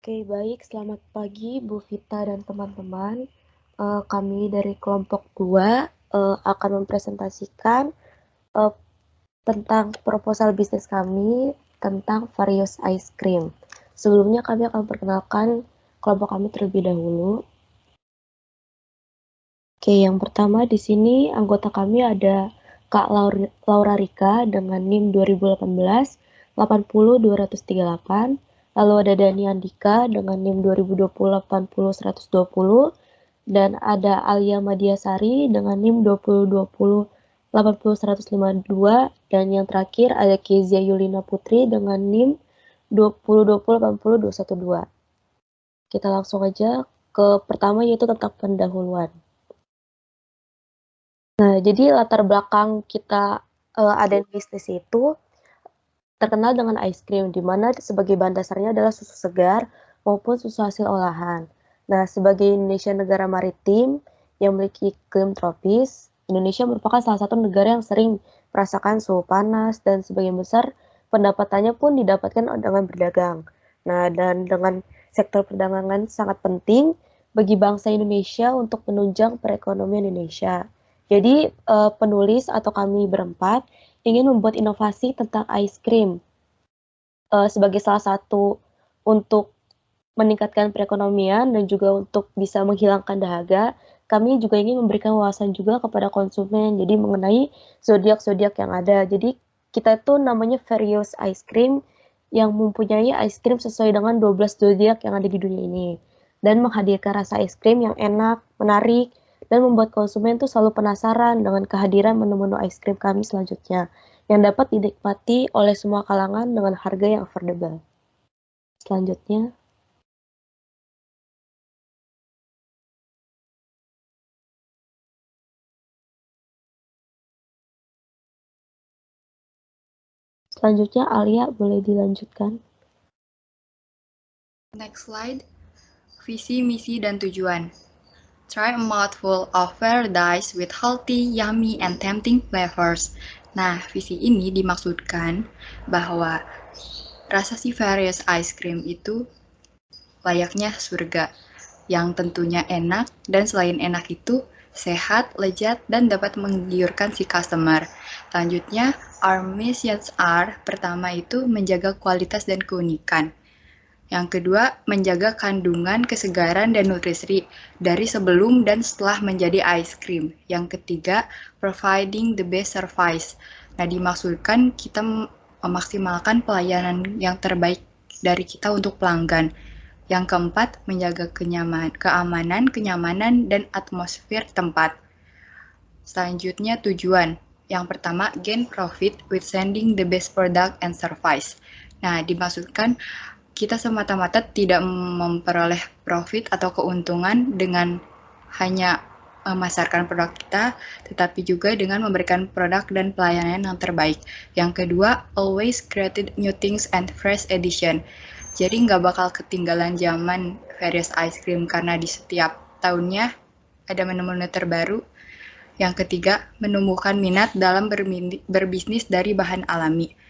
Oke, baik. Selamat pagi, Bu Vita dan teman-teman. Kami dari kelompok 2 akan mempresentasikan tentang proposal bisnis kami tentang Varios Ice Cream. Sebelumnya kami akan perkenalkan kelompok kami terlebih dahulu. Oke, yang pertama di sini anggota kami ada Kak Laura Rika dengan NIM 2018 80238. Lalu ada Dani Andika dengan NIM 2020 80 120 dan ada Alia Madiasari dengan NIM 2020 80 152 dan yang terakhir ada Kezia Yulina Putri dengan NIM 2020 80 212. Kita langsung aja ke pertama yaitu tentang pendahuluan. Nah, jadi latar belakang kita ada bisnis itu terkenal dengan ice cream, di mana sebagai bahan dasarnya adalah susu segar maupun susu hasil olahan. Nah, sebagai Indonesia negara maritim yang memiliki iklim tropis, Indonesia merupakan salah satu negara yang sering merasakan suhu panas dan sebagian besar pendapatannya pun didapatkan dengan berdagang. Nah, dan dengan sektor perdagangan sangat penting bagi bangsa Indonesia untuk menunjang perekonomian Indonesia. Jadi, penulis atau kami berempat ingin membuat inovasi tentang ice cream sebagai salah satu untuk meningkatkan perekonomian dan juga untuk bisa menghilangkan dahaga. Kami juga ingin memberikan wawasan juga kepada konsumen, jadi mengenai zodiak-zodiak yang ada. Jadi kita itu namanya Various Ice Cream yang mempunyai ice cream sesuai dengan 12 zodiak yang ada di dunia ini dan menghadirkan rasa ice cream yang enak, menarik, dan membuat konsumen tuh selalu penasaran dengan kehadiran menu-menu ice cream kami selanjutnya yang dapat dinikmati oleh semua kalangan dengan harga yang affordable. Selanjutnya, Alia boleh dilanjutkan. Next slide. Visi, misi, dan tujuan. Try a mouthful of paradise with healthy, yummy, and tempting flavors. Nah, visi ini dimaksudkan bahwa rasa si Various Ice Cream itu layaknya surga, yang tentunya enak, dan selain enak itu sehat, lezat, dan dapat menggiurkan si customer. Selanjutnya, our missions are, pertama itu menjaga kualitas dan keunikan. Yang kedua, menjaga kandungan, kesegaran, dan nutrisi dari sebelum dan setelah menjadi ice cream. Yang ketiga, providing the best service. Nah, dimaksudkan kita memaksimalkan pelayanan yang terbaik dari kita untuk pelanggan. Yang keempat, menjaga keamanan, kenyamanan, dan atmosfer tempat. Selanjutnya, tujuan. Yang pertama, gain profit with sending the best product and service. Nah, dimaksudkan kita semata-mata tidak memperoleh profit atau keuntungan dengan hanya memasarkan produk kita, tetapi juga dengan memberikan produk dan pelayanan yang terbaik. Yang kedua, always created new things and fresh edition. Jadi nggak bakal ketinggalan zaman Various Ice Cream karena di setiap tahunnya ada menu-menu terbaru. Yang ketiga, menumbuhkan minat dalam berbisnis dari bahan alami.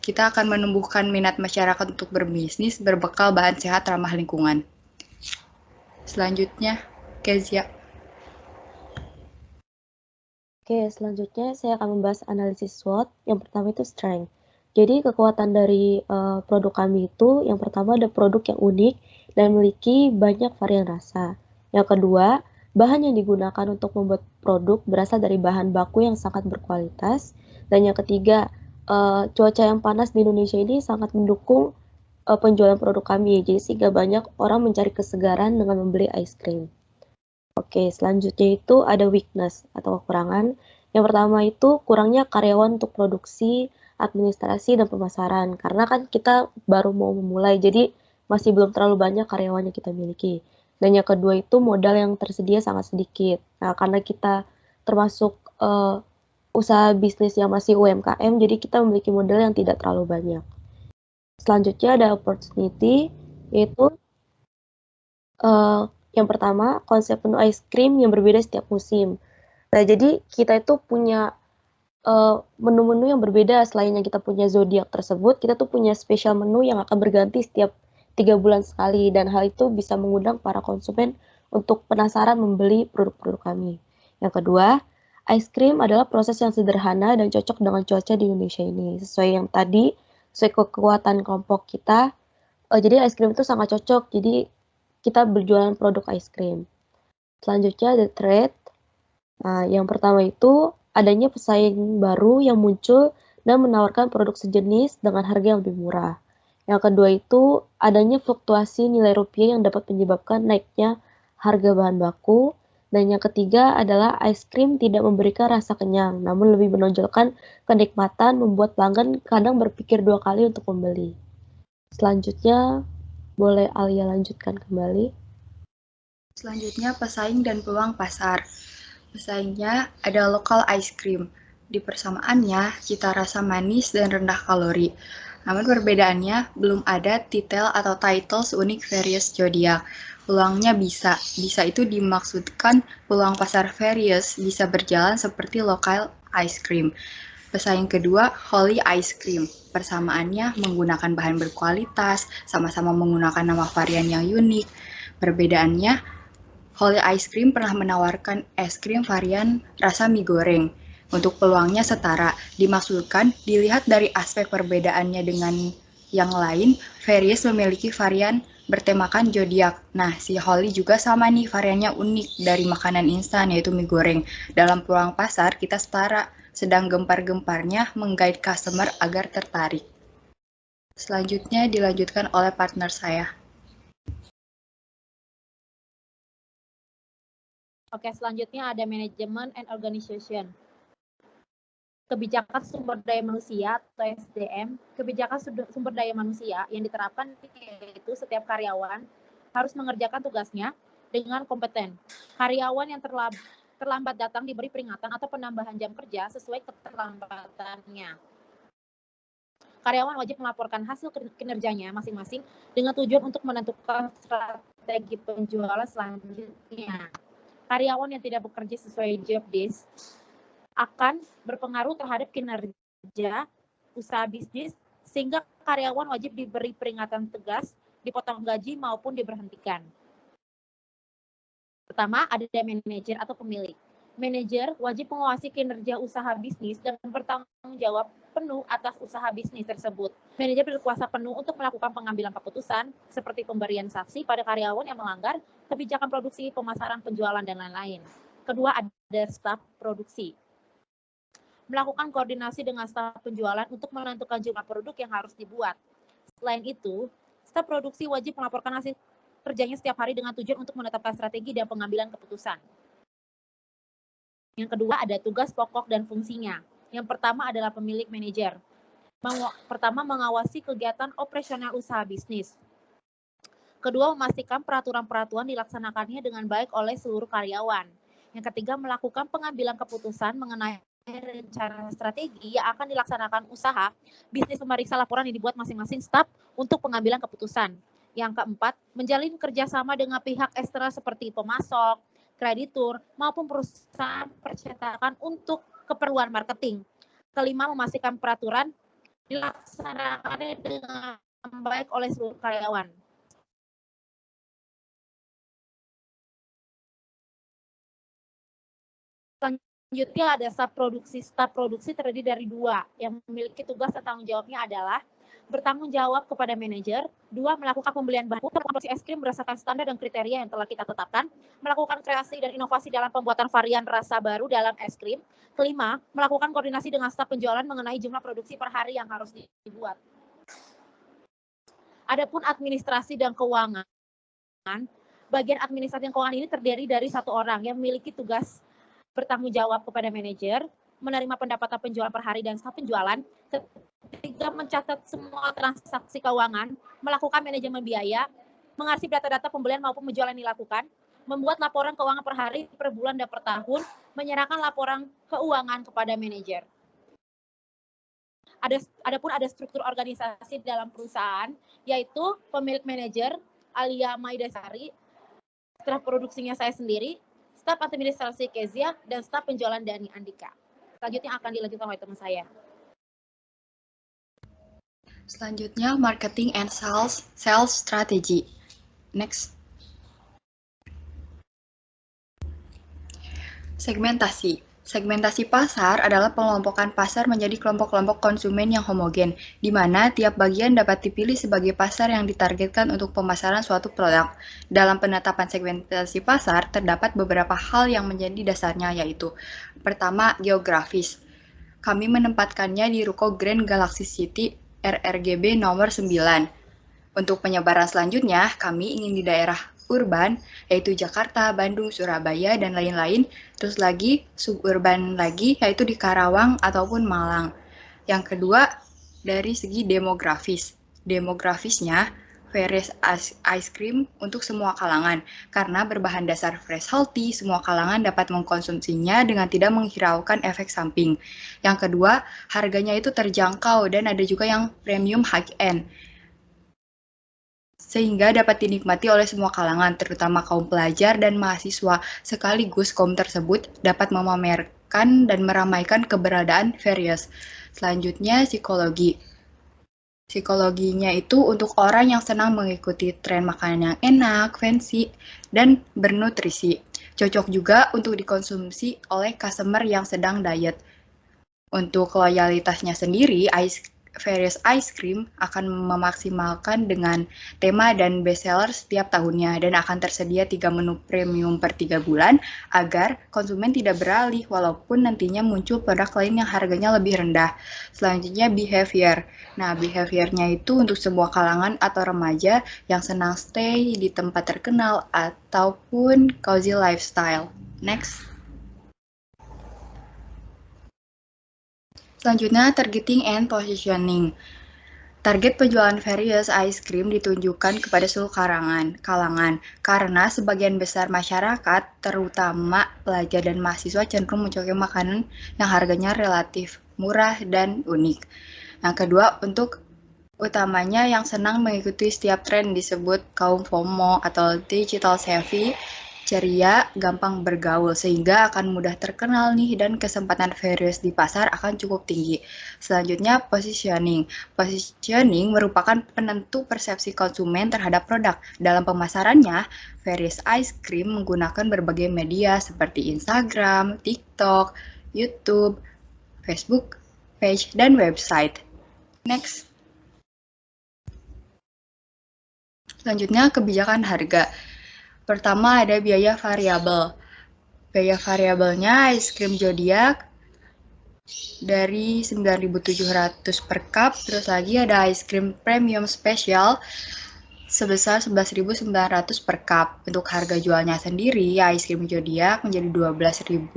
Kita akan menumbuhkan minat masyarakat untuk berbisnis berbekal bahan sehat ramah lingkungan. Selanjutnya, Kezia. Oke, selanjutnya saya akan membahas analisis SWOT. Yang pertama itu strength. Jadi kekuatan dari produk kami itu, yang pertama ada produk yang unik dan memiliki banyak varian rasa. Yang kedua, bahan yang digunakan untuk membuat produk berasal dari bahan baku yang sangat berkualitas. Dan yang ketiga, cuaca yang panas di Indonesia ini sangat mendukung penjualan produk kami, jadi sehingga banyak orang mencari kesegaran dengan membeli ice cream. Oke, selanjutnya itu ada weakness atau kekurangan. Yang pertama itu kurangnya karyawan untuk produksi, administrasi, dan pemasaran. Karena kan kita baru mau memulai, jadi masih belum terlalu banyak karyawan yang kita miliki. Dan yang kedua itu modal yang tersedia sangat sedikit. Nah, karena kita termasuk usaha bisnis yang masih UMKM, jadi kita memiliki modal yang tidak terlalu banyak. Selanjutnya ada opportunity, yaitu yang pertama konsep menu ice cream yang berbeda setiap musim. Nah, jadi kita itu punya menu-menu yang berbeda selain yang kita punya zodiak tersebut, kita tuh punya spesial menu yang akan berganti setiap 3 bulan sekali, dan hal itu bisa mengundang para konsumen untuk penasaran membeli produk-produk kami. Yang kedua, ice cream adalah proses yang sederhana dan cocok dengan cuaca di Indonesia ini. Sesuai yang tadi, sesuai kekuatan kelompok kita, jadi ice cream itu sangat cocok, jadi kita berjualan produk ice cream. Selanjutnya ada trade. Nah, yang pertama itu adanya pesaing baru yang muncul dan menawarkan produk sejenis dengan harga yang lebih murah. Yang kedua itu adanya fluktuasi nilai rupiah yang dapat menyebabkan naiknya harga bahan baku. Dan yang ketiga adalah es krim tidak memberikan rasa kenyang, namun lebih menonjolkan kenikmatan membuat pelanggan kadang berpikir 2 kali untuk membeli. Selanjutnya, boleh Alia lanjutkan kembali. Selanjutnya, pesaing dan peluang pasar. Pesaingnya ada lokal ice cream. Di persamaannya, cita rasa manis dan rendah kalori. Namun perbedaannya belum ada titel atau title seunik Various Zodiac. Peluangnya bisa itu dimaksudkan peluang pasar Various bisa berjalan seperti lokal ice cream. Pesaing kedua, Holy Ice Cream. Persamaannya menggunakan bahan berkualitas, sama-sama menggunakan nama varian yang unik. Perbedaannya, Holy Ice Cream pernah menawarkan es krim varian rasa mie goreng. Untuk peluangnya setara, dimaksudkan dilihat dari aspek perbedaannya dengan yang lain, Various memiliki varian bertemakan zodiak. Nah, si Holy juga sama nih, variannya unik dari makanan instan yaitu mie goreng. Dalam peluang pasar kita setara, sedang gempar-gemparnya menggait customer agar tertarik. Selanjutnya dilanjutkan oleh partner saya. Oke, selanjutnya ada manajemen and organization. Kebijakan sumber daya manusia atau SDM, kebijakan sumber daya manusia yang diterapkan yaitu setiap karyawan harus mengerjakan tugasnya dengan kompeten. Karyawan yang terlambat datang diberi peringatan atau penambahan jam kerja sesuai keterlambatannya. Karyawan wajib melaporkan hasil kinerjanya masing-masing dengan tujuan untuk menentukan strategi penjualan selanjutnya. Karyawan yang tidak bekerja sesuai job desk akan berpengaruh terhadap kinerja usaha bisnis, sehingga karyawan wajib diberi peringatan tegas, dipotong gaji maupun diberhentikan. Pertama, ada manajer atau pemilik. Manajer wajib mengawasi kinerja usaha bisnis dan bertanggung jawab penuh atas usaha bisnis tersebut. Manajer berkuasa penuh untuk melakukan pengambilan keputusan seperti pemberian sanksi pada karyawan yang melanggar kebijakan produksi, pemasaran, penjualan, dan lain-lain. Kedua, ada staf produksi. Melakukan koordinasi dengan staf penjualan untuk menentukan jumlah produk yang harus dibuat. Selain itu, staf produksi wajib melaporkan hasil kerjanya setiap hari dengan tujuan untuk menetapkan strategi dan pengambilan keputusan. Yang kedua, ada tugas pokok dan fungsinya. Yang pertama adalah pemilik manajer. Pertama, mengawasi kegiatan operasional usaha bisnis. Kedua, memastikan peraturan-peraturan dilaksanakannya dengan baik oleh seluruh karyawan. Yang ketiga, melakukan pengambilan keputusan mengenai rencana strategi yang akan dilaksanakan usaha bisnis, memeriksa laporan yang dibuat masing-masing staf untuk pengambilan keputusan. Yang keempat, menjalin kerjasama dengan pihak eksternal seperti pemasok, kreditur, maupun perusahaan percetakan untuk keperluan marketing. Kelima, memastikan peraturan dilaksanakannya dengan baik oleh seluruh karyawan. Selanjutnya ada staf produksi. Staf produksi terdiri dari dua, yang memiliki tugas dan tanggung jawabnya adalah bertanggung jawab kepada manajer, dua, melakukan pembelian bahan produksi es krim berdasarkan standar dan kriteria yang telah kita tetapkan, melakukan kreasi dan inovasi dalam pembuatan varian rasa baru dalam es krim, kelima, melakukan koordinasi dengan staf penjualan mengenai jumlah produksi per hari yang harus dibuat. Adapun administrasi dan keuangan, bagian administrasi dan keuangan ini terdiri dari satu orang yang memiliki tugas bertanggung jawab kepada manajer, menerima pendapatan penjualan per hari dan staf penjualan, ketiga, mencatat semua transaksi keuangan, melakukan manajemen biaya, mengarsip data-data pembelian maupun penjualan yang dilakukan, membuat laporan keuangan per hari, per bulan, dan per tahun, menyerahkan laporan keuangan kepada manajer. Adapun ada struktur organisasi dalam perusahaan, yaitu pemilik manajer, Alia Maidasari, staf produksinya saya sendiri, staf administrasi Kezia, dan staf penjualan Dani Andika. Selanjutnya akan dilanjutkan oleh teman saya. Selanjutnya, marketing and sales strategy. Next. Segmentasi. Segmentasi pasar adalah pengelompokan pasar menjadi kelompok-kelompok konsumen yang homogen, di mana tiap bagian dapat dipilih sebagai pasar yang ditargetkan untuk pemasaran suatu produk. Dalam penetapan segmentasi pasar, terdapat beberapa hal yang menjadi dasarnya, yaitu pertama, geografis. Kami menempatkannya di ruko Grand Galaxy City RRGB nomor 9. Untuk penyebaran selanjutnya, kami ingin di daerah urban, yaitu Jakarta, Bandung, Surabaya, dan lain-lain. Terus lagi, suburban lagi, yaitu di Karawang ataupun Malang. Yang kedua, dari segi demografis. Demografisnya, Fresh Ice Cream untuk semua kalangan. Karena berbahan dasar fresh healthy, semua kalangan dapat mengkonsumsinya dengan tidak menghiraukan efek samping. Yang kedua, harganya itu terjangkau dan ada juga yang premium high-end, sehingga dapat dinikmati oleh semua kalangan, terutama kaum pelajar dan mahasiswa. Sekaligus kaum tersebut dapat memamerkan dan meramaikan keberadaan Farious. Selanjutnya, psikologi. Psikologinya itu untuk orang yang senang mengikuti tren makanan yang enak, fancy, dan bernutrisi. Cocok juga untuk dikonsumsi oleh customer yang sedang diet. Untuk loyalitasnya sendiri, Farious Ice Cream akan memaksimalkan dengan tema dan bestseller setiap tahunnya dan akan tersedia 3 menu premium per 3 bulan agar konsumen tidak beralih walaupun nantinya muncul produk lain yang harganya lebih rendah. Selanjutnya, behavior. Nah, behaviornya itu untuk semua kalangan atau remaja yang senang stay di tempat terkenal ataupun cozy lifestyle. Next. Selanjutnya, targeting and positioning. Target penjualan Farious Ice Cream ditunjukkan kepada seluruh kalangan, karena sebagian besar masyarakat, terutama pelajar dan mahasiswa, cenderung mencari makanan yang harganya relatif murah dan unik. Yang kedua, untuk utamanya yang senang mengikuti setiap tren disebut kaum FOMO atau digital savvy, ceria, gampang bergaul, sehingga akan mudah terkenal nih dan kesempatan Farious di pasar akan cukup tinggi. Selanjutnya, positioning. Positioning merupakan penentu persepsi konsumen terhadap produk. Dalam pemasarannya, Farious Ice Cream menggunakan berbagai media seperti Instagram, TikTok, YouTube, Facebook page, dan website. Next. Selanjutnya, kebijakan harga. Pertama ada biaya variabel. Biaya variabelnya ice cream Zodiac dari 9.700 per cup. Terus lagi ada ice cream premium special sebesar 11.900 per cup. Untuk harga jualnya sendiri, ice cream Zodiac menjadi Rp12.000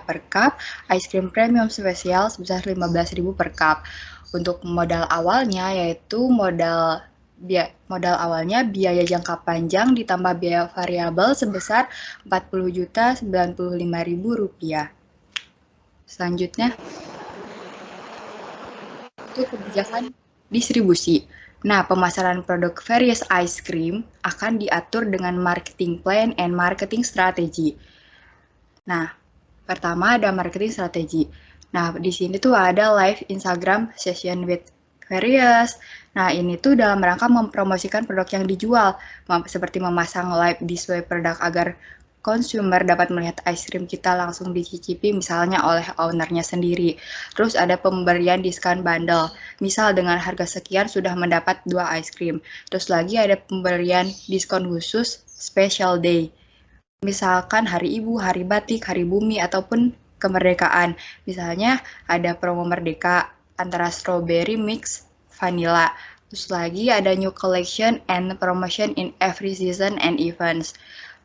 per cup, ice cream premium spesial sebesar Rp15.000 per cup. Untuk modal awalnya yaitu modal awalnya biaya jangka panjang ditambah biaya variabel sebesar Rp40.095.000. Selanjutnya, itu kebijakan distribusi. Nah, pemasaran produk Farious Ice Cream akan diatur dengan marketing plan and marketing strategy. Nah, pertama ada marketing strategy. Nah, di sini tuh ada live Instagram session with Farious. Nah, ini tuh dalam rangka mempromosikan produk yang dijual, seperti memasang live display produk agar consumer dapat melihat ice cream kita langsung dicicipi misalnya oleh ownernya sendiri. Terus ada pemberian diskon bundle, misal dengan harga sekian sudah mendapat 2 ice cream. Terus lagi ada pemberian diskon khusus special day, misalkan hari ibu, hari batik, hari bumi, ataupun kemerdekaan. Misalnya ada promo merdeka antara strawberry mix vanilla. Terus lagi ada new collection and promotion in every season and events.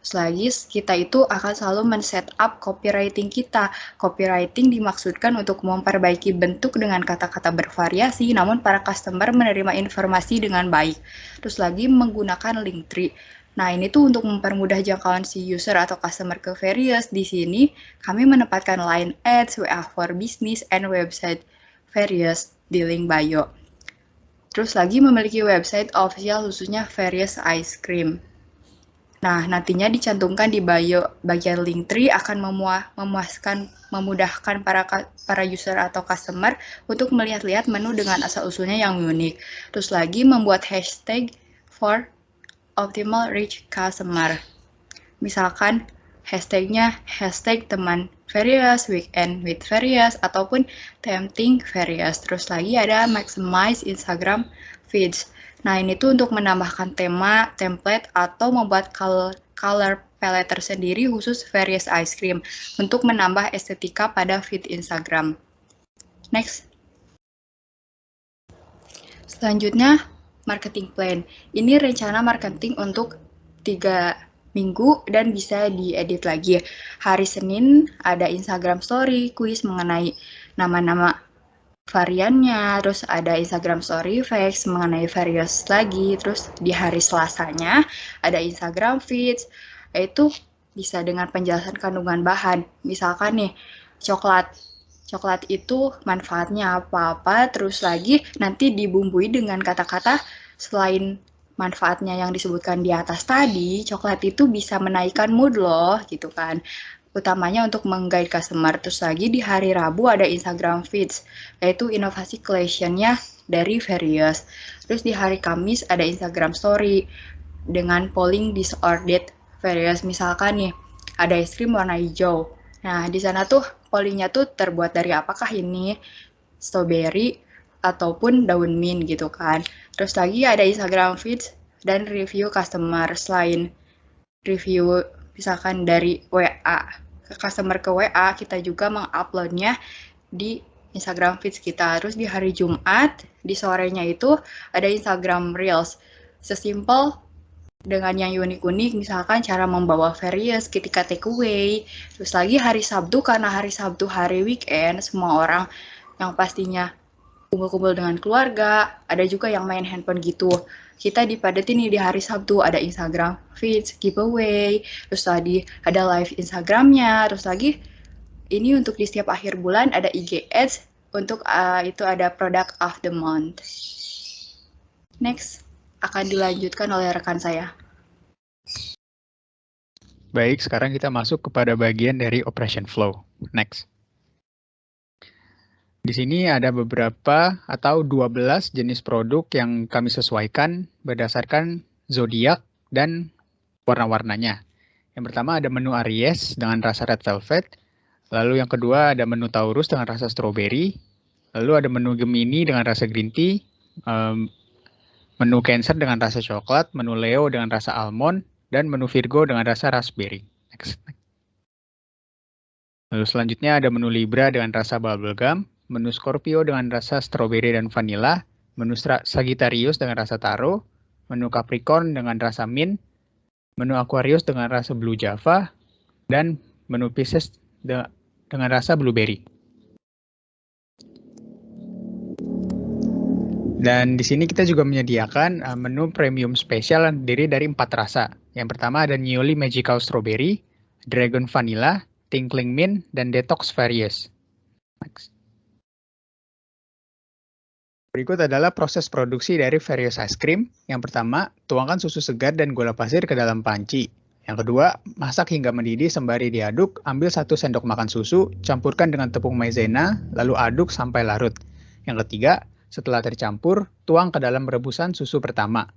Terus lagi kita itu akan selalu men-set up copywriting kita. Copywriting dimaksudkan untuk memperbaiki bentuk dengan kata-kata bervariasi, namun para customer menerima informasi dengan baik. Terus lagi menggunakan link tree. Nah, ini tuh untuk mempermudah jangkauan si user atau customer ke Farious. Di sini kami menempatkan line ads, WA for business, and website Farious di link bio. Terus lagi memiliki website official khususnya Farious Ice Cream. Nah, nantinya dicantumkan di bio bagian Linktree akan memudahkan para user atau customer untuk melihat-lihat menu dengan asal-usulnya yang unik. Terus lagi membuat hashtag for optimal reach customer. Misalkan hashtagnya hashtag teman various, weekend with various, ataupun tempting various. Terus lagi ada maximize Instagram feeds. Nah, ini tuh untuk menambahkan tema, template, atau membuat color palette tersendiri khusus various ice cream untuk menambah estetika pada feed Instagram. Next. Selanjutnya, marketing plan. Ini rencana marketing untuk 3 minggu dan bisa diedit lagi. Hari Senin ada Instagram Story, kuis mengenai nama-nama variannya, terus ada Instagram Story Facts mengenai various lagi, terus di hari Selasanya ada Instagram Feeds, yaitu bisa dengan penjelasan kandungan bahan. Misalkan nih, coklat itu manfaatnya apa-apa, terus lagi nanti dibumbui dengan kata-kata selain manfaatnya yang disebutkan di atas tadi, coklat itu bisa menaikkan mood loh, gitu kan. Utamanya untuk meng-guide customer. Terus lagi di hari Rabu ada Instagram Feeds, yaitu inovasi collection-nya dari various. Terus di hari Kamis ada Instagram Story dengan polling disordered various. Misalkan nih, ada es krim warna hijau. Nah, di sana tuh pollingnya tuh terbuat dari apakah ini? Strawberry ataupun daun mint gitu kan. Terus lagi ada Instagram Feeds dan review customer. Selain review misalkan dari WA ke customer ke WA, kita juga menguploadnya di Instagram Feeds kita. Terus di hari Jumat, di sorenya itu ada Instagram Reels. Sesimpel dengan yang unik-unik, misalkan cara membawa various ketika take away. Terus lagi hari Sabtu, karena hari Sabtu hari weekend, semua orang yang pastinya kumpul-kumpul dengan keluarga, ada juga yang main handphone gitu. Kita dipadetin nih di hari Sabtu, ada Instagram Feeds, giveaway, terus tadi ada live Instagramnya, terus lagi ini untuk di setiap akhir bulan ada IG Ads, untuk itu ada Product of the Month. Next, akan dilanjutkan oleh rekan saya. Baik, sekarang kita masuk kepada bagian dari Operation Flow. Next. Di sini ada beberapa atau 12 jenis produk yang kami sesuaikan berdasarkan zodiak dan warna-warnanya. Yang pertama ada menu Aries dengan rasa red velvet, lalu yang kedua ada menu Taurus dengan rasa strawberry, lalu ada menu Gemini dengan rasa green tea, menu Cancer dengan rasa coklat, menu Leo dengan rasa almond, dan menu Virgo dengan rasa raspberry. Next. Lalu selanjutnya ada menu Libra dengan rasa bubblegum, menu Scorpio dengan rasa strawberry dan vanilla, menu Sagittarius dengan rasa taro, menu Capricorn dengan rasa mint, menu Aquarius dengan rasa blue java, dan menu Pisces dengan rasa blueberry. Dan di sini kita juga menyediakan menu premium spesial yang terdiri dari 4 rasa. Yang pertama ada Newly Magical Strawberry, Dragon Vanilla, Tinkling Mint, dan Detox Various. Next. Berikut adalah proses produksi dari Various Ice Cream. Yang pertama, tuangkan susu segar dan gula pasir ke dalam panci. Yang kedua, masak hingga mendidih sembari diaduk, ambil 1 sendok makan susu, campurkan dengan tepung maizena, lalu aduk sampai larut. Yang ketiga, setelah tercampur, tuang ke dalam rebusan susu pertama.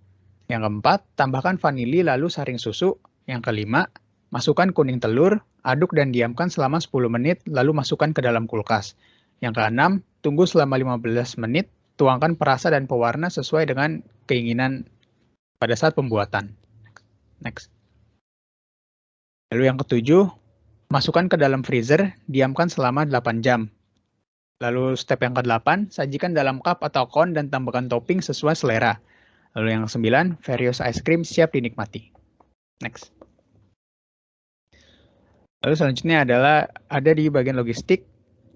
Yang keempat, tambahkan vanili lalu saring susu. Yang kelima, masukkan kuning telur, aduk dan diamkan selama 10 menit, lalu masukkan ke dalam kulkas. Yang keenam, tunggu selama 15 menit, tuangkan perasa dan pewarna sesuai dengan keinginan pada saat pembuatan. Next. Lalu yang ketujuh, masukkan ke dalam freezer, diamkan selama 8 jam. Lalu step yang ke-8, sajikan dalam cup atau kon dan tambahkan topping sesuai selera. Lalu yang ke-9, Various Ice Cream siap dinikmati. Next. Lalu selanjutnya adalah ada di bagian logistik.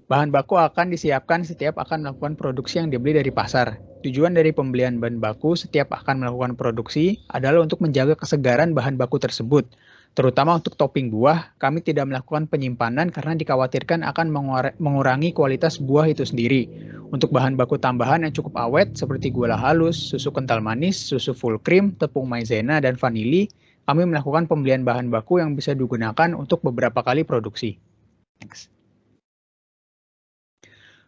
Bahan baku akan disiapkan setiap akan melakukan produksi yang dibeli dari pasar. Tujuan dari pembelian bahan baku setiap akan melakukan produksi adalah untuk menjaga kesegaran bahan baku tersebut. Terutama untuk topping buah, kami tidak melakukan penyimpanan karena dikhawatirkan akan mengurangi kualitas buah itu sendiri. Untuk bahan baku tambahan yang cukup awet seperti gula halus, susu kental manis, susu full cream, tepung maizena, dan vanili, kami melakukan pembelian bahan baku yang bisa digunakan untuk beberapa kali produksi. Next.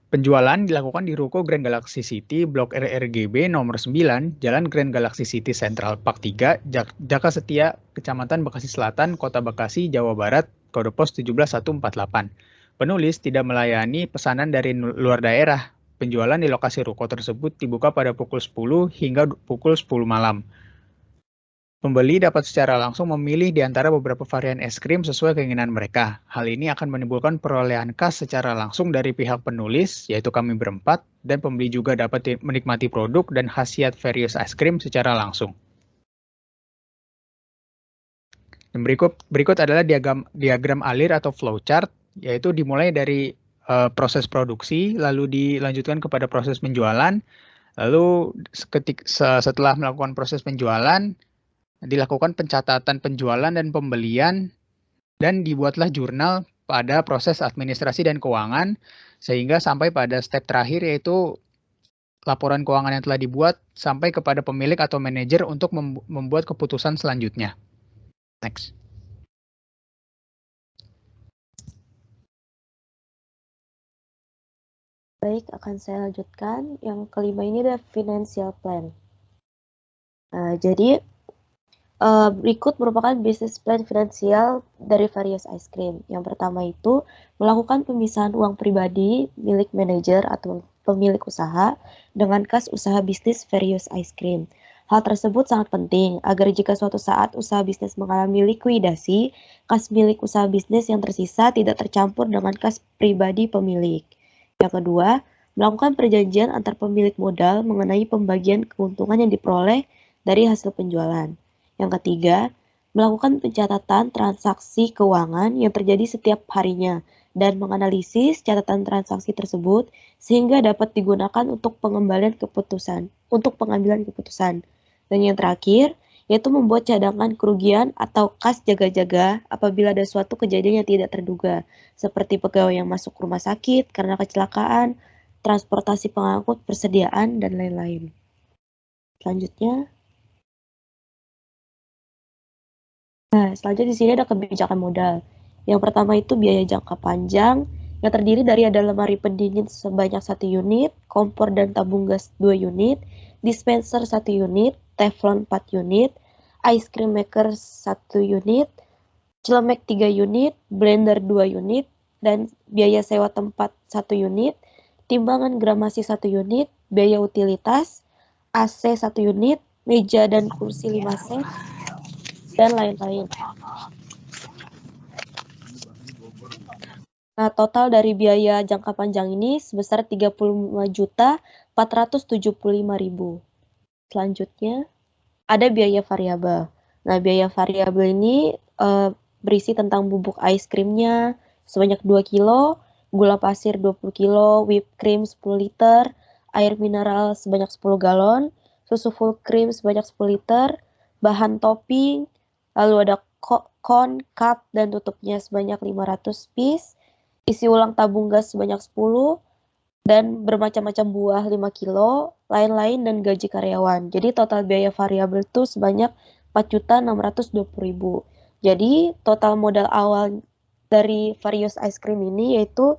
Penjualan dilakukan di ruko Grand Galaxy City, Blok RRGB nomor 9, Jalan Grand Galaxy City Central Park 3, Jaka Setia, Kecamatan Bekasi Selatan, Kota Bekasi, Jawa Barat, kode pos 17148. Penulis tidak melayani pesanan dari luar daerah. Penjualan di lokasi ruko tersebut dibuka pada pukul 10 hingga pukul 10 malam. Pembeli dapat secara langsung memilih di antara beberapa varian es krim sesuai keinginan mereka. Hal ini akan menimbulkan perolehan kas secara langsung dari pihak penulis, yaitu kami berempat, dan pembeli juga dapat menikmati produk dan khasiat Various Ice Cream secara langsung. Dan berikut adalah diagram alir atau flowchart, yaitu dimulai dari proses produksi, lalu dilanjutkan kepada proses penjualan, lalu setelah melakukan proses penjualan, dilakukan pencatatan penjualan dan pembelian, dan dibuatlah jurnal pada proses administrasi dan keuangan, sehingga sampai pada step terakhir yaitu laporan keuangan yang telah dibuat sampai kepada pemilik atau manajer untuk membuat keputusan selanjutnya. Next. Baik, akan saya lanjutkan. Yang kelima ini adalah financial plan. Jadi, berikut merupakan business plan finansial dari Various Ice Cream. Yang pertama itu melakukan pemisahan uang pribadi milik manajer atau pemilik usaha dengan kas usaha bisnis Various Ice Cream. Hal tersebut sangat penting agar jika suatu saat usaha bisnis mengalami likuidasi, kas milik usaha bisnis yang tersisa tidak tercampur dengan kas pribadi pemilik. Yang kedua, melakukan perjanjian antar pemilik modal mengenai pembagian keuntungan yang diperoleh dari hasil penjualan. Yang ketiga, melakukan pencatatan transaksi keuangan yang terjadi setiap harinya dan menganalisis catatan transaksi tersebut sehingga dapat digunakan untuk pengambilan keputusan. Dan yang terakhir, yaitu membuat cadangan kerugian atau kas jaga-jaga apabila ada suatu kejadian yang tidak terduga, seperti pegawai yang masuk rumah sakit karena kecelakaan, transportasi pengangkut, persediaan, dan lain-lain. Selanjutnya, selanjutnya di sini ada kebijakan modal. Yang pertama itu biaya jangka panjang, yang terdiri dari ada lemari pendingin sebanyak 1 unit, kompor dan tabung gas 2 unit, dispenser 1 unit, teflon 4 unit, ice cream maker 1 unit, celemek 3 unit, blender 2 unit, dan biaya sewa tempat 1 unit, timbangan gramasi 1 unit, biaya utilitas, AC 1 unit, meja dan kursi 5 set, dan lain-lain. Nah, total dari biaya jangka panjang ini sebesar 35.475.000. Selanjutnya, ada biaya variabel. Nah, biaya variabel ini berisi tentang bubuk ice creamnya sebanyak 2 kilo, gula pasir 20 kilo, whipped cream 10 liter, air mineral sebanyak 10 galon, susu full cream sebanyak 10 liter, bahan topping, lalu ada cone, cup, dan tutupnya sebanyak 500 piece, isi ulang tabung gas sebanyak 10, dan bermacam-macam buah 5 kilo, lain-lain, dan gaji karyawan. Jadi total biaya variabel itu sebanyak 4.620.000. Jadi total modal awal dari Various Ice Cream ini yaitu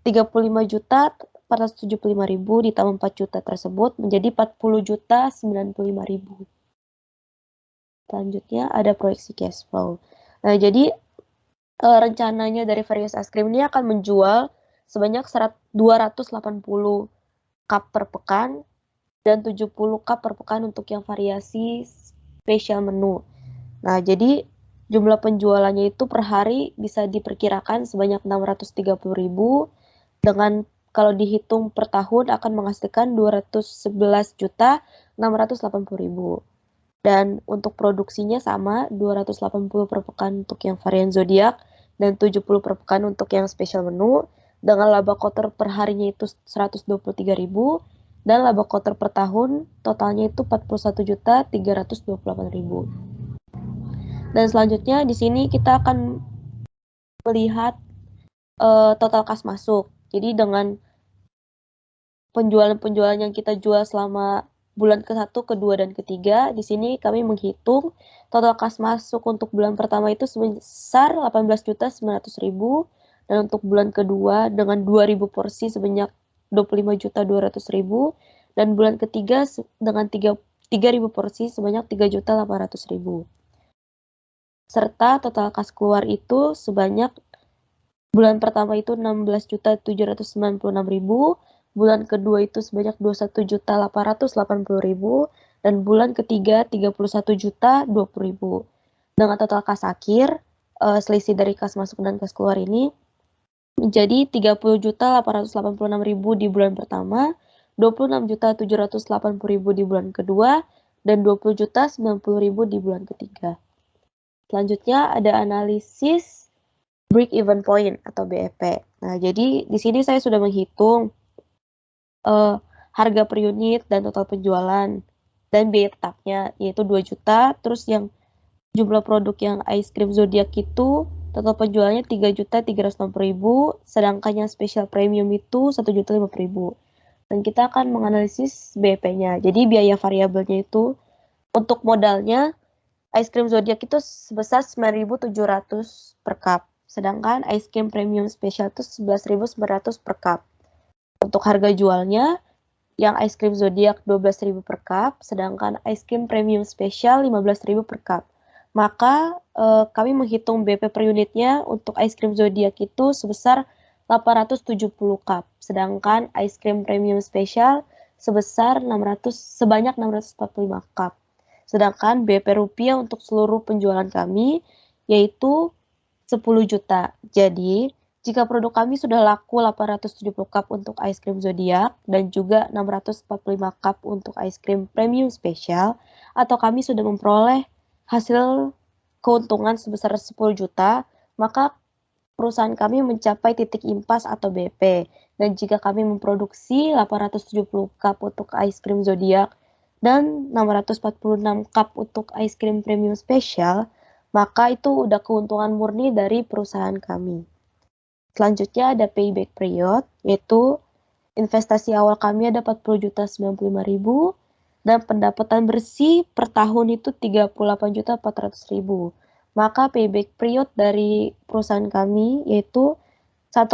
35.475.000 ditambah 4 juta tersebut menjadi 40.095.000. Selanjutnya ada proyeksi cash flow. Nah, jadi rencananya dari Various Ice Cream ini akan menjual sebanyak 280 cup per pekan dan 70 cup per pekan untuk yang variasi spesial menu. Nah, jadi jumlah penjualannya itu per hari bisa diperkirakan sebanyak 630.000 dengan kalau dihitung per tahun akan menghasilkan 211.680.000. Dan untuk produksinya sama, 280 per pekan untuk yang varian zodiak dan 70 per pekan untuk yang spesial menu, dengan laba kotor per harinya itu 123.000 dan laba kotor per tahun totalnya itu 41.328.000. Dan selanjutnya di sini kita akan melihat total kas masuk. Jadi dengan penjualan yang kita jual selama bulan ke-1, ke-2, dan ke-3. Di sini kami menghitung total kas masuk untuk bulan pertama itu sebesar 18.900.000 dan untuk bulan kedua dengan 2.000 porsi sebanyak 25.200.000 dan bulan ketiga dengan 3.000 porsi sebanyak 3.800.000. Serta total kas keluar itu sebanyak bulan pertama itu 16.796.000, bulan kedua itu sebanyak 21.880.000 dan bulan ketiga 31.020.000. Dengan total kas akhir, selisih dari kas masuk dan kas keluar ini menjadi 30.886.000 di bulan pertama, 26.780.000 di bulan kedua, dan 20.090.000 di bulan ketiga. Selanjutnya ada analisis break-even point atau BEP. Nah, jadi di sini saya sudah menghitung harga per unit dan total penjualan dan biaya tetapnya yaitu 2 juta. Terus yang jumlah produk yang ice cream zodiac itu total penjualannya 3.360.000, sedangkan yang special premium itu 1.050.000. Dan kita akan menganalisis BEP-nya. Jadi biaya variabelnya itu untuk modalnya ice cream zodiac itu sebesar 9.700 per cup, sedangkan ice cream premium special itu 11.900 per cup. Untuk harga jualnya, yang ice cream zodiac 12.000 per cup, sedangkan ice cream premium special 15.000 per cup. Maka kami menghitung BP per unitnya untuk ice cream zodiac itu sebesar 870 cup, sedangkan ice cream premium special sebanyak 645 cup. Sedangkan BP rupiah untuk seluruh penjualan kami yaitu 10 juta. Jadi, jika produk kami sudah laku 870 cup untuk ice cream zodiac dan juga 645 cup untuk ice cream premium special, atau kami sudah memperoleh hasil keuntungan sebesar 10 juta, maka perusahaan kami mencapai titik impas atau BP. Dan jika kami memproduksi 870 cup untuk ice cream zodiac dan 646 cup untuk ice cream premium special, maka itu udah keuntungan murni dari perusahaan kami. Selanjutnya ada payback period, yaitu investasi awal kami ada 40.095.000 dan pendapatan bersih per tahun itu 38.400.000. Maka payback period dari perusahaan kami yaitu 1,04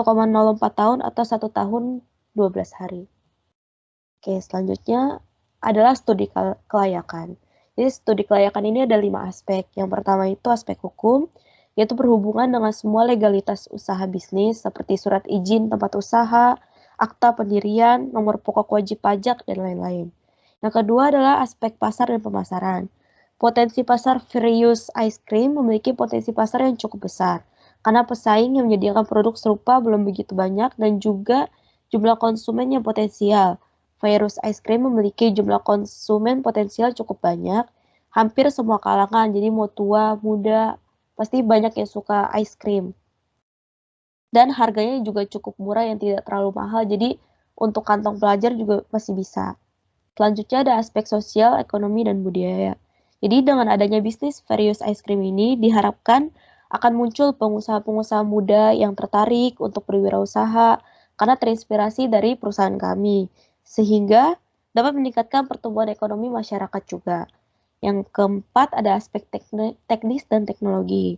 tahun atau 1 tahun 12 hari. Oke, selanjutnya adalah studi kelayakan. Jadi studi kelayakan ini ada 5 aspek. Yang pertama itu aspek hukum, yaitu berhubungan dengan semua legalitas usaha bisnis seperti surat izin tempat usaha, akta pendirian, nomor pokok wajib pajak, dan lain-lain. Yang kedua adalah aspek pasar dan pemasaran. Potensi pasar Furious Ice Cream memiliki potensi pasar yang cukup besar, karena pesaing yang menyediakan produk serupa belum begitu banyak dan juga jumlah konsumen yang potensial. Furious Ice Cream memiliki jumlah konsumen potensial cukup banyak, hampir semua kalangan, jadi mau tua, muda, pasti banyak yang suka ice cream. Dan harganya juga cukup murah yang tidak terlalu mahal, jadi untuk kantong pelajar juga masih bisa. Selanjutnya ada aspek sosial, ekonomi, dan budaya. Jadi dengan adanya bisnis Furious Ice Cream ini diharapkan akan muncul pengusaha-pengusaha muda yang tertarik untuk berwirausaha karena terinspirasi dari perusahaan kami, sehingga dapat meningkatkan pertumbuhan ekonomi masyarakat juga. Yang keempat ada aspek teknis dan teknologi.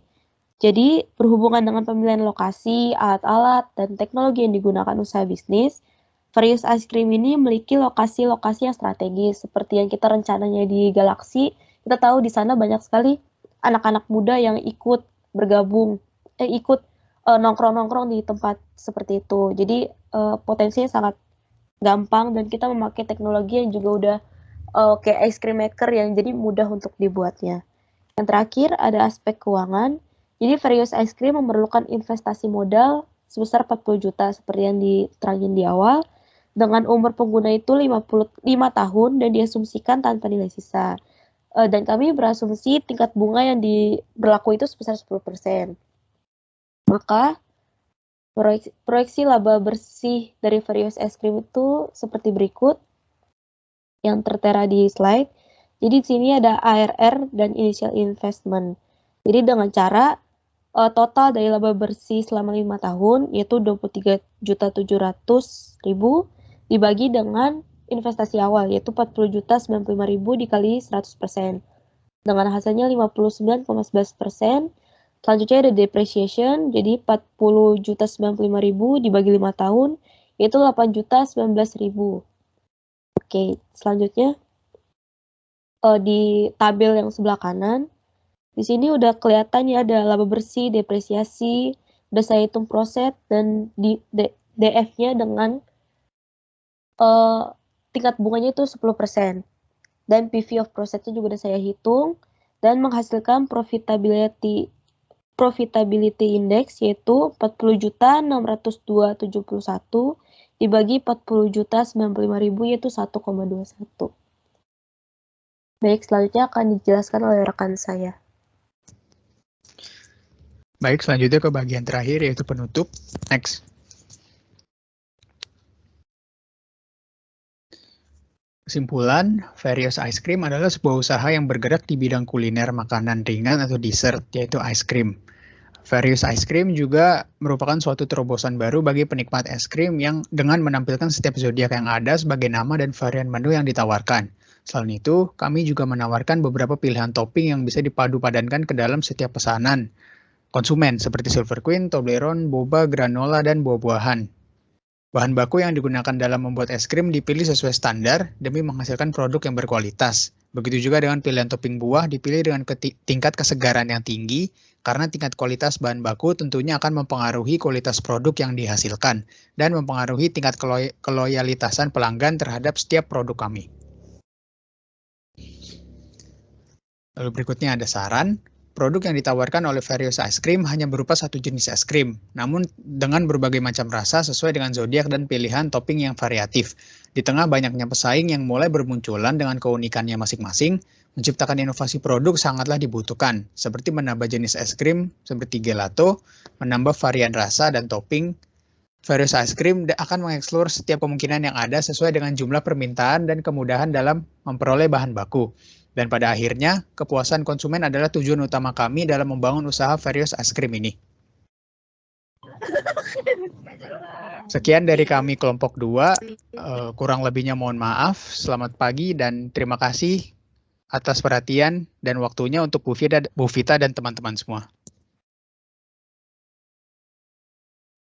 Jadi berhubungan dengan pemilihan lokasi, alat-alat, dan teknologi yang digunakan usaha bisnis, Furious Ice Cream ini memiliki lokasi-lokasi yang strategis seperti yang kita rencananya di Galaxy. Kita tahu di sana banyak sekali anak-anak muda yang ikut bergabung, nongkrong-nongkrong di tempat seperti itu. Jadi potensinya sangat gampang dan kita memakai teknologi yang juga udah kayak ice cream maker yang jadi mudah untuk dibuatnya. Yang terakhir ada aspek keuangan. Jadi Furious Ice Cream memerlukan investasi modal sebesar 40 juta seperti yang diterangin di awal. Dengan umur pengguna itu 55 tahun dan diasumsikan tanpa nilai sisa. Dan kami berasumsi tingkat bunga yang berlaku itu sebesar 10%. Maka proyeksi laba bersih dari Furious Ice Cream itu seperti berikut yang tertera di slide. Jadi di sini ada ARR dan initial investment. Jadi dengan cara total dari laba bersih selama 5 tahun yaitu 23.700.000 dibagi dengan investasi awal, yaitu 40.095.000 dikali 100%. Dengan hasilnya 59,11%. Selanjutnya ada depreciation, jadi 40.095.000 dibagi 5 tahun, yaitu 8.019.000. Oke, selanjutnya di tabel yang sebelah kanan, di sini udah kelihatan ya ada laba bersih, depresiasi, udah saya hitung proset, dan di DF-nya dengan tingkat bunganya itu 10%. Dan PV of prosetnya juga udah saya hitung, dan menghasilkan profitability index yaitu 40.602.71 dibagi 40.095.000 yaitu 1,21. Baik, selanjutnya akan dijelaskan oleh rekan saya. Baik, selanjutnya ke bagian terakhir yaitu penutup. Next. Kesimpulan, Various Ice Cream adalah sebuah usaha yang bergerak di bidang kuliner makanan ringan atau dessert, yaitu ice cream. Various Ice Cream juga merupakan suatu terobosan baru bagi penikmat es krim yang dengan menampilkan setiap zodiak yang ada sebagai nama dan varian menu yang ditawarkan. Selain itu, kami juga menawarkan beberapa pilihan topping yang bisa dipadu-padankan ke dalam setiap pesanan konsumen, seperti Silver Queen, Toblerone, boba, granola, dan buah-buahan. Bahan baku yang digunakan dalam membuat es krim dipilih sesuai standar demi menghasilkan produk yang berkualitas. Begitu juga dengan pilihan topping buah dipilih dengan tingkat kesegaran yang tinggi, karena tingkat kualitas bahan baku tentunya akan mempengaruhi kualitas produk yang dihasilkan dan mempengaruhi tingkat keloyalitasan pelanggan terhadap setiap produk kami. Lalu berikutnya ada saran. Produk yang ditawarkan oleh Various Ice Cream hanya berupa satu jenis es krim, namun dengan berbagai macam rasa sesuai dengan zodiak dan pilihan topping yang variatif. Di tengah banyaknya pesaing yang mulai bermunculan dengan keunikannya masing-masing, menciptakan inovasi produk sangatlah dibutuhkan, seperti menambah jenis es krim seperti gelato, menambah varian rasa dan topping. Various Ice Cream akan mengeksplor setiap kemungkinan yang ada sesuai dengan jumlah permintaan dan kemudahan dalam memperoleh bahan baku. Dan pada akhirnya, kepuasan konsumen adalah tujuan utama kami dalam membangun usaha Various Ice Cream ini. Sekian dari kami kelompok 2, kurang lebihnya mohon maaf. Selamat pagi dan terima kasih atas perhatian dan waktunya untuk Bu Vita dan teman-teman semua.